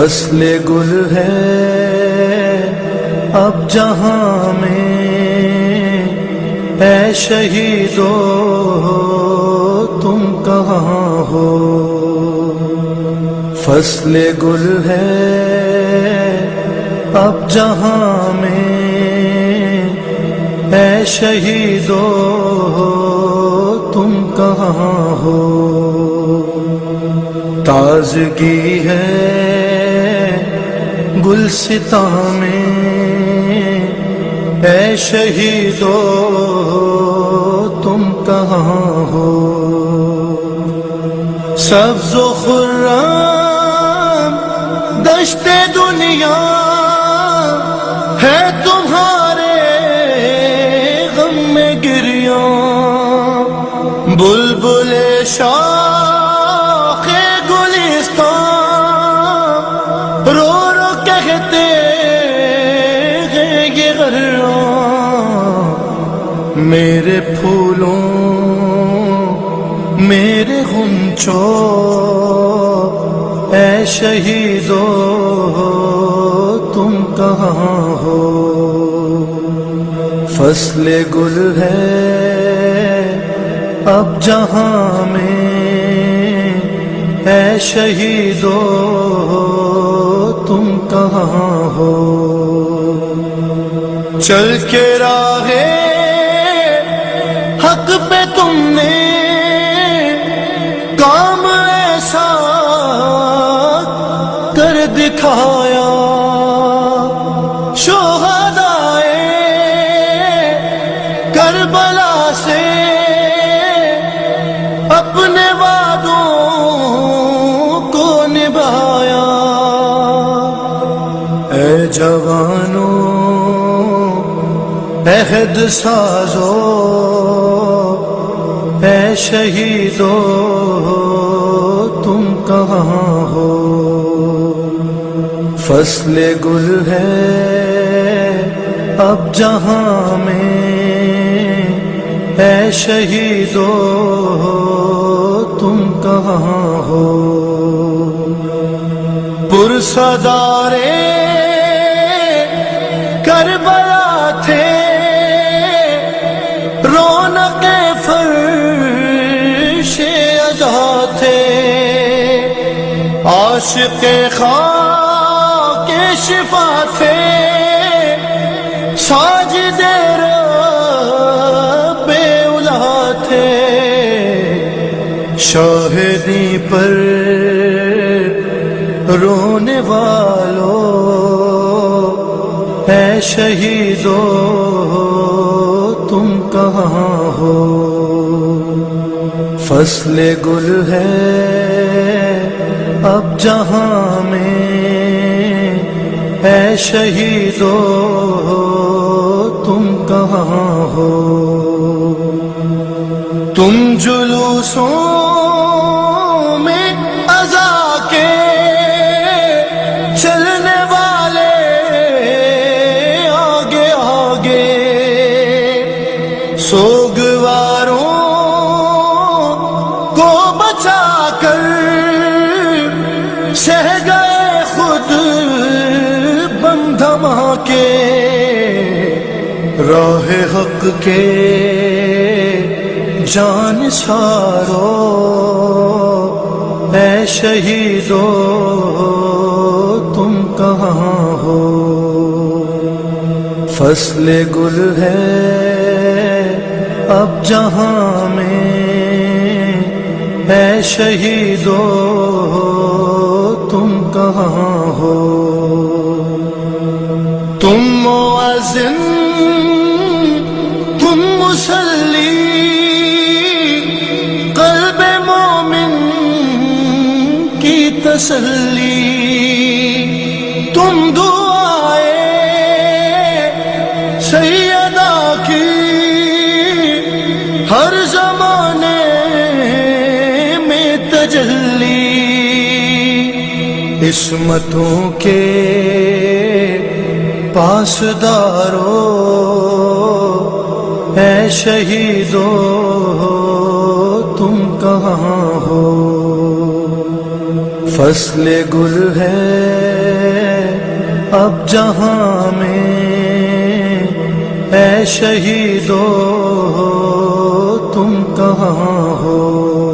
فصل گل ہے اب جہاں میں، اے شہیدو تم کہاں ہو؟ فصل گل ہے اب جہاں میں، اے شہیدو تم کہاں ہو؟ تازگی ہے گلستاں میں، اے شہیدو تم کہاں ہو؟ سبز و خرم دشت دنیا ہے تمہارے غم میں گریاں، بلبل شاخ گلستان رو رو کہتے ہیں یہ غراں، میرے پھولوں میرے غنچوں، اے شہیدو تم کہاں ہو؟ فصل گل ہے اب جہاں میں، اے شہیدو تم کہاں ہو؟ چل کے راہ حق پہ تم نے کام ایسا کر دکھایا، شہدائے کربلا سے اپنے وعدوں کو نبھایا۔ اے جوانوں عہد سازو، اے شہیدو تم کہاں ہو؟ فصل گل ہے اب جہاں میں، اے شہیدو تم کہاں ہو؟ پرصدارے کربلا تھے، رونق فرش عزا تھے، عاشق خاک شفا تھے، ساجد رب اولا تھے، شاہدی پر رونے والوں، اے شہیدو تم کہاں ہو؟ فصل گل ہے اب جہاں میں، اے شہیدو تم کہاں ہو؟ تم جلوسوں میں عزا کے چلنے والے آگے آگے، سوگواروں کو بچا کر سہ گئے خود بم دھماکے، راہ حق کے جان سارو، اے شہیدو تم کہاں ہو؟ فصل گل ہے اب جہاں میں، اے شہیدو تم کہاں ہو؟ تم مؤذن تم مصلی، قلب مومن کی تسلی، تم دعائے سیدہ کی ہر زمانے میں تجلی، عصمتوں کے پاسدارو، اے شہیدو تم کہاں ہو؟ فصل گل ہے اب جہاں میں، اے شہیدو تم کہاں ہو؟